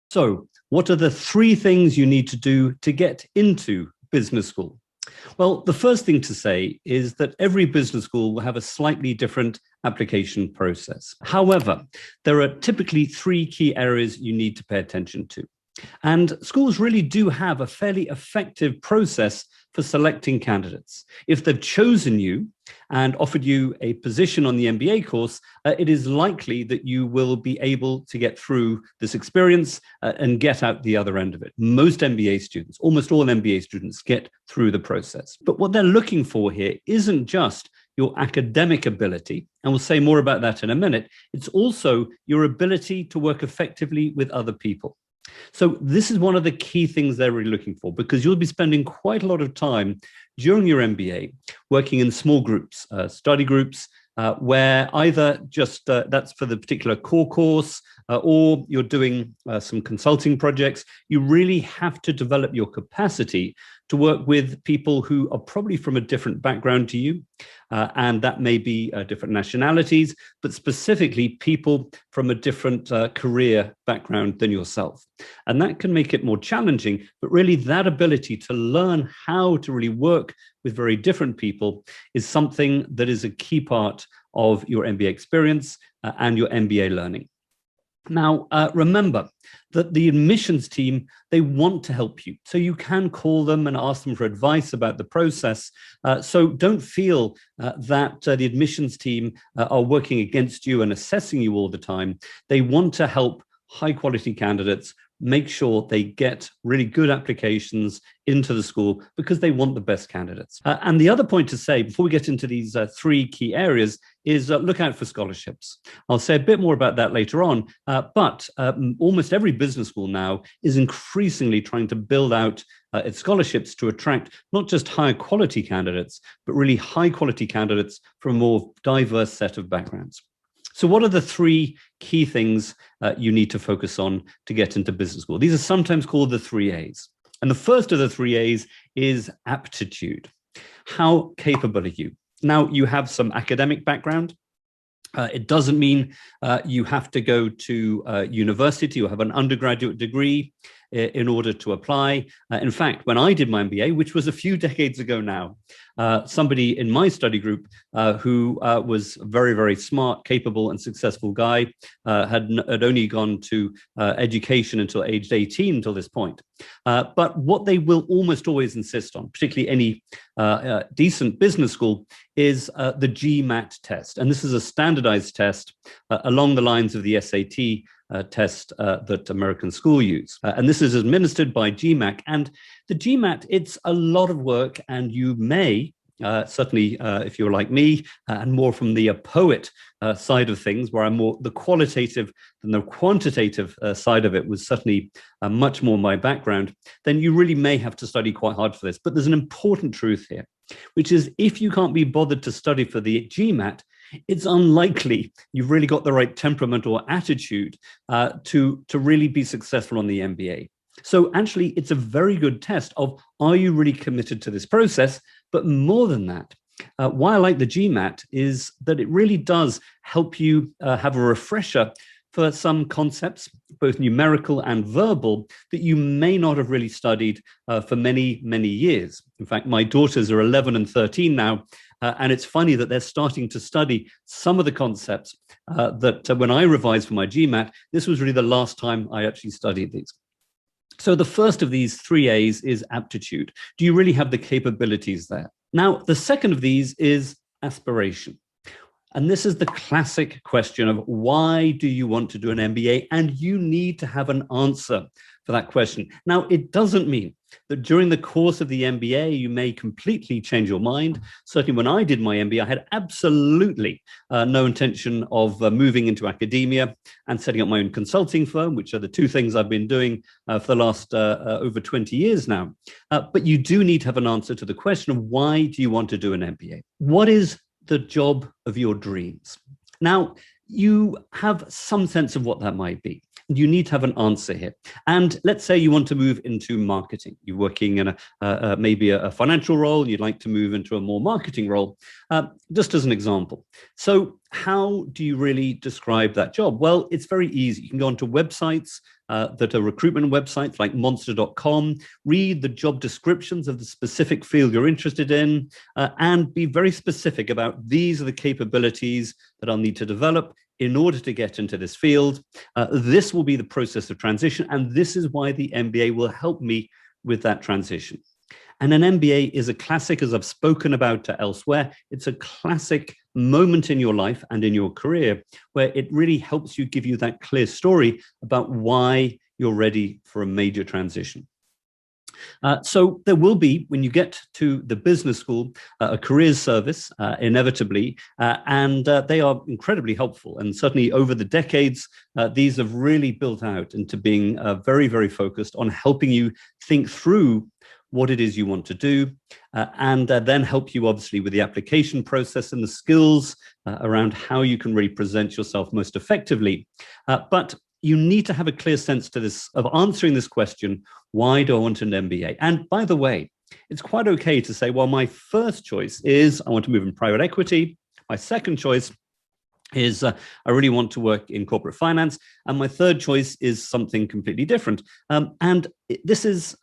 So, what are the three things you need to do to get into business school? Well, the first thing to say is that every business school will have a slightly different application process. However, there are typically three key areas you need to pay attention to. And schools really do have a fairly effective process for selecting candidates. If they've chosen you and offered you a position on the MBA course, it is likely that you will be able to get through this experience and get out the other end of it. Most MBA students, almost all MBA students, get through the process. But what they're looking for here isn't just your academic ability, and we'll say more about that in a minute. It's also your ability to work effectively with other people. So this is one of the key things they're really looking for, because you'll be spending quite a lot of time during your MBA working in small groups, study groups, where either just that's for the particular core course or you're doing some consulting projects. You really have to develop your capacity to work with people who are probably from a different background to you. And that may be different nationalities, but specifically people from a different career background than yourself. And that can make it more challenging, but really that ability to learn how to really work with very different people is something that is a key part of your MBA experience and your MBA learning. Now, remember that the admissions team, they want to help you. So you can call them and ask them for advice about the process. So don't feel that the admissions team are working against you and assessing you all the time. They want to help high quality candidates make sure they get really good applications into the school because they want the best candidates. And the other point to say before we get into these three key areas is look out for scholarships. I'll say a bit more about that later on, but almost every business school now is increasingly trying to build out its scholarships to attract not just higher quality candidates, but really high quality candidates from a more diverse set of backgrounds. So what are the three key things you need to focus on to get into business school? These are sometimes called the 3 A's. And the first of the 3 A's is aptitude. How capable are you? Now, you have some academic background. It doesn't mean you have to go to university or have an undergraduate degree in order to apply. In fact, when I did my MBA, which was a few decades ago now, somebody in my study group who was a very, very smart, capable and successful guy had only gone to education until aged 18 until this point. But what they will almost always insist on, particularly any decent business school, is the GMAT test. And this is a standardized test along the lines of the SAT test that American schools use. And this is administered by GMAT. And the GMAT, it's a lot of work, and you may, certainly if you're like me, and more from the poet side of things, where I'm more the qualitative than the quantitative side of it was certainly much more my background, then you really may have to study quite hard for this. But there's an important truth here, which is if you can't be bothered to study for the GMAT, it's unlikely you've really got the right temperament or attitude to really be successful on the MBA. So actually, it's a very good test of, are you really committed to this process? But more than that, why I like the GMAT is that it really does help you have a refresher for some concepts, both numerical and verbal, that you may not have really studied for many, many years. In fact, my daughters are 11 and 13 now, and it's funny that they're starting to study some of the concepts that when I revised for my GMAT, this was really the last time I actually studied these. So the first of these 3 A's is aptitude. Do you really have the capabilities there? Now, the second of these is aspiration. And this is the classic question of why do you want to do an MBA? And you need to have an answer for that question. Now, it doesn't mean that during the course of the MBA, you may completely change your mind. Certainly when I did my MBA, I had absolutely no intention of moving into academia and setting up my own consulting firm, which are the two things I've been doing for the last over 20 years now. But you do need to have an answer to the question of why do you want to do an MBA? What is the job of your dreams? Now, you have some sense of what that might be. And you need to have an answer here. And let's say you want to move into marketing. You're working in maybe a financial role. You'd like to move into a more marketing role, just as an example. So how do you really describe that job? Well, it's very easy. You can go onto websites that are recruitment websites like monster.com, read the job descriptions of the specific field you're interested in, and be very specific about these are the capabilities that I'll need to develop in order to get into this field. This will be the process of transition, and this is why the MBA will help me with that transition. And an MBA is a classic, as I've spoken about elsewhere. It's a classic moment in your life and in your career where it really helps you give you that clear story about why you're ready for a major transition. So there will be, when you get to the business school, a careers service, inevitably, and they are incredibly helpful. And certainly over the decades, these have really built out into being very, very focused on helping you think through what it is you want to do, and then help you obviously with the application process and the skills around how you can really present yourself most effectively. But you need to have a clear sense to this of answering this question, why do I want an MBA? And by the way, it's quite okay to say, well, my first choice is I want to move in private equity. My second choice is I really want to work in corporate finance. And my third choice is something completely different. And this is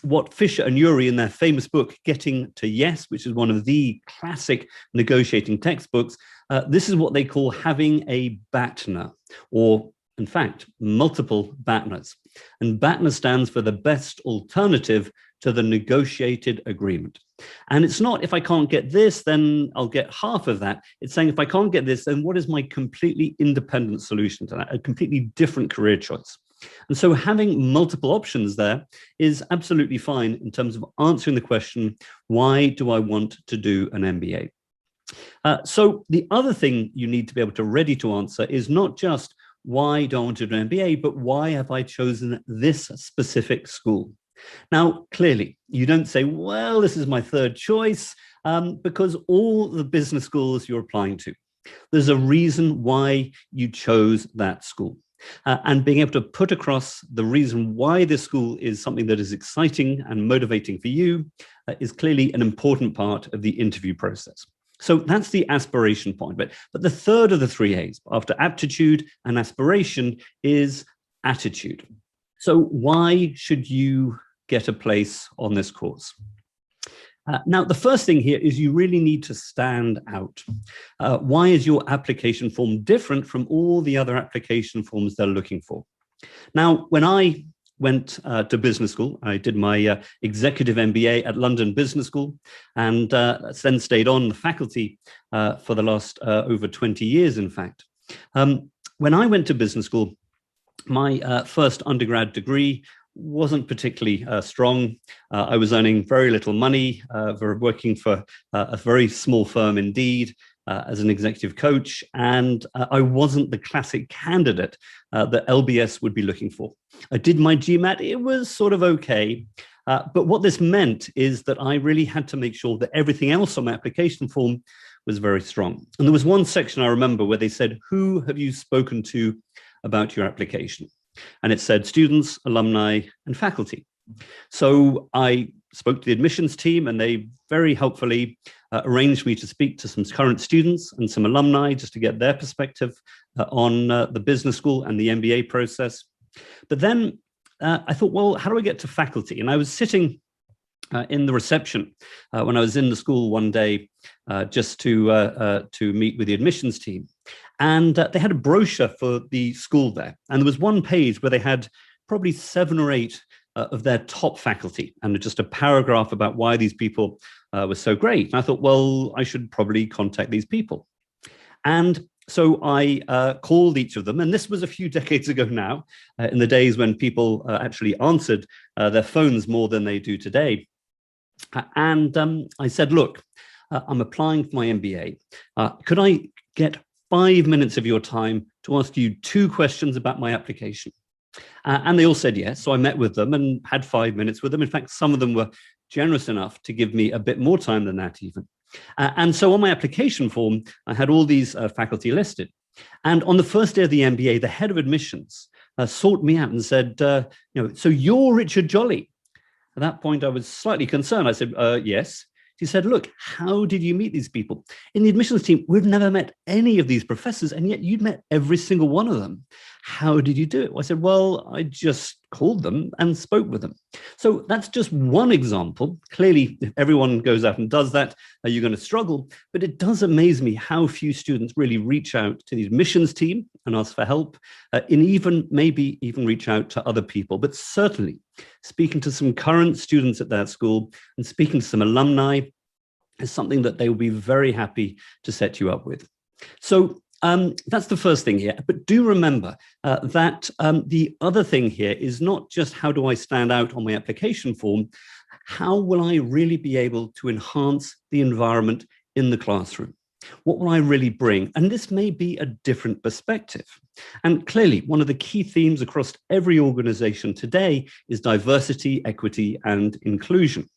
what Fisher and Ury in their famous book, Getting to Yes, which is one of the classic negotiating textbooks, this is what they call having a BATNA, or in fact, multiple BATNAs. And BATNA stands for the best alternative to the negotiated agreement. And it's not, if I can't get this, then I'll get half of that. It's saying, if I can't get this, then what is my completely independent solution to that? A completely different career choice. And so having multiple options there is absolutely fine in terms of answering the question, why do I want to do an MBA? So the other thing you need to be able to ready to answer is not just why do I want to do an MBA, but why have I chosen this specific school? Now, clearly, you don't say, well, this is my third choice, because all the business schools you're applying to, there's a reason why you chose that school. And being able to put across the reason why this school is something that is exciting and motivating for you is clearly an important part of the interview process. So that's the aspiration point. But the third of the three A's, after aptitude and aspiration, is attitude. So why should you get a place on this course? Now, the first thing here is you really need to stand out. Why is your application form different from all the other application forms they're looking for? Now, when I went to business school, I did my executive MBA at London Business School, and then stayed on the faculty for the last over 20 years, in fact. When I went to business school, my first undergrad degree wasn't particularly strong. I was earning very little money, working for a very small firm indeed, as an executive coach, and I wasn't the classic candidate that LBS would be looking for. I did my GMAT, it was sort of okay, but what this meant is that I really had to make sure that everything else on my application form was very strong. And there was one section I remember where they said, who have you spoken to about your application? And it said students, alumni, and faculty. So I spoke to the admissions team, and they very helpfully arranged me to speak to some current students and some alumni just to get their perspective on the business school and the MBA process. But then I thought, well, how do I get to faculty? And I was sitting in the reception when I was in the school one day just to meet with the admissions team. And they had a brochure for the school there. And there was one page where they had probably 7 or 8 of their top faculty, and just a paragraph about why these people were so great. And I thought, well, I should probably contact these people. And so I called each of them, and this was a few decades ago now, in the days when people actually answered their phones more than they do today. And I said, look, I'm applying for my MBA. Could I get 5 minutes of your time to ask you 2 questions about my application? And they all said yes. So I met with them and had 5 minutes with them. In fact, some of them were generous enough to give me a bit more time than that even. And so on my application form, I had all these faculty listed. And on the first day of the MBA, the head of admissions sought me out and said, so you're Richard Jolly. At that point, I was slightly concerned. I said, yes. She said, look, how did you meet these people? In the admissions team, we've never met any of these professors, and yet you'd met every single one of them. How did you do it? Well, I said, well, I just called them and spoke with them. So that's just one example. Clearly, if everyone goes out and does that, you're going to struggle. But it does amaze me how few students really reach out to the admissions team and ask for help, and maybe even reach out to other people. But certainly, speaking to some current students at that school and speaking to some alumni is something that they will be very happy to set you up with. So that's the first thing here. But do remember that the other thing here is not just how do I stand out on my application form, how will I really be able to enhance the environment in the classroom? What will I really bring? And this may be a different perspective. And clearly, one of the key themes across every organization today is diversity, equity, and inclusion.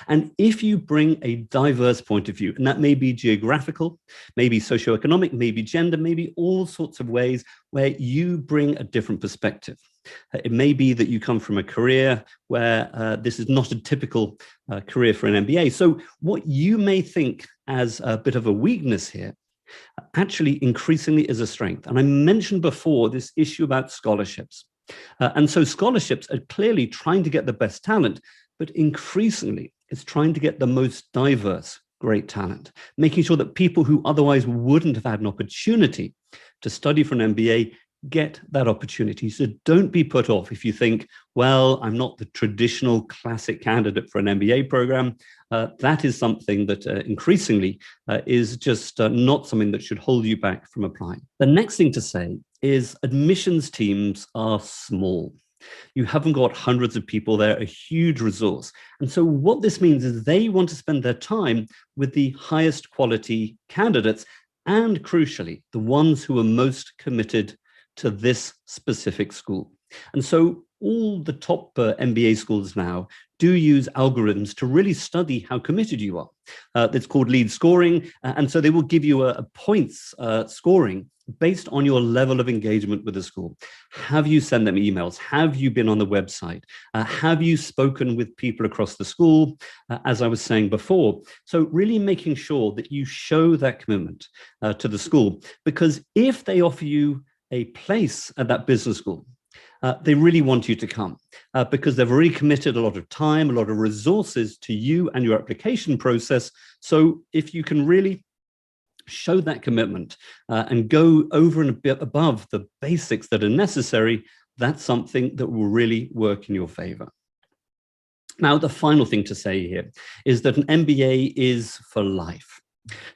And if you bring a diverse point of view, and that may be geographical, maybe socioeconomic, maybe gender, maybe all sorts of ways where you bring a different perspective. It may be that you come from a career where this is not a typical career for an MBA. So what you may think as a bit of a weakness here actually increasingly is a strength. And I mentioned before this issue about scholarships. And so scholarships are clearly trying to get the best talent, but increasingly it's trying to get the most diverse, great talent, making sure that people who otherwise wouldn't have had an opportunity to study for an MBA get that opportunity. So don't be put off if you think, well, I'm not the traditional classic candidate for an MBA program. That is something that increasingly is just not something that should hold you back from applying. The next thing to say is admissions teams are small. You haven't got hundreds of people there, a huge resource. And so what this means is they want to spend their time with the highest quality candidates and, crucially, the ones who are most committed to this specific school. And so all the top MBA schools now do use algorithms to really study how committed you are. It's called lead scoring. And so they will give you a points scoring based on your level of engagement with the school. Have you sent them emails? Have you been on the website? Have you spoken with people across the school, as I was saying before? So really making sure that you show that commitment to the school, because if they offer you a place at that business school, they really want you to come because they've already committed a lot of time, a lot of resources to you and your application process. So if you can really show that commitment and go over and a bit above the basics that are necessary, that's something that will really work in your favor. Now, the final thing to say here is that an MBA is for life.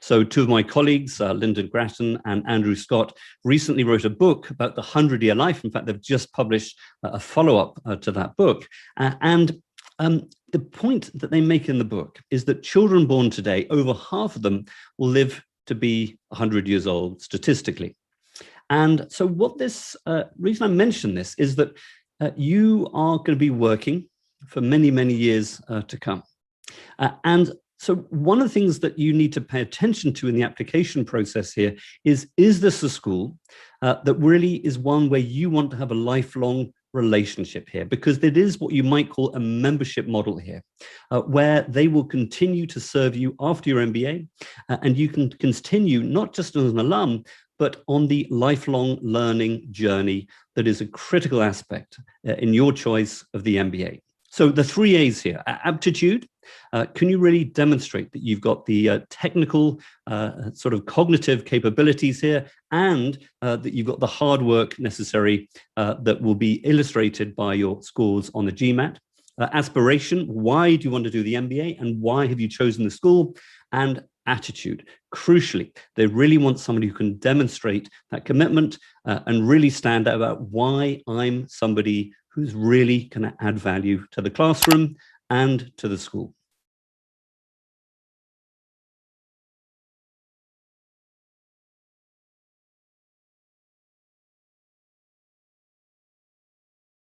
So two of my colleagues, Lyndon Grattan and Andrew Scott, recently wrote a book about the 100-year life. In fact, they've just published a follow-up to that book. And the point that they make in the book is that children born today, over half of them will live to be 100 years old statistically. And so what this reason I mention this is that you are going to be working for many, many years to come. And so one of the things that you need to pay attention to in the application process here is this a school that really is one where you want to have a lifelong relationship here? Because it is what you might call a membership model here, where they will continue to serve you after your MBA, and you can continue not just as an alum, but on the lifelong learning journey that is a critical aspect in your choice of the MBA. So the 3 A's here: aptitude. Can you really demonstrate that you've got the technical sort of cognitive capabilities here, and that you've got the hard work necessary that will be illustrated by your scores on the GMAT? Aspiration: why do you want to do the MBA and why have you chosen the school? And attitude. Crucially, they really want somebody who can demonstrate that commitment and really stand out about why I'm somebody who's really going to add value to the classroom and to the school.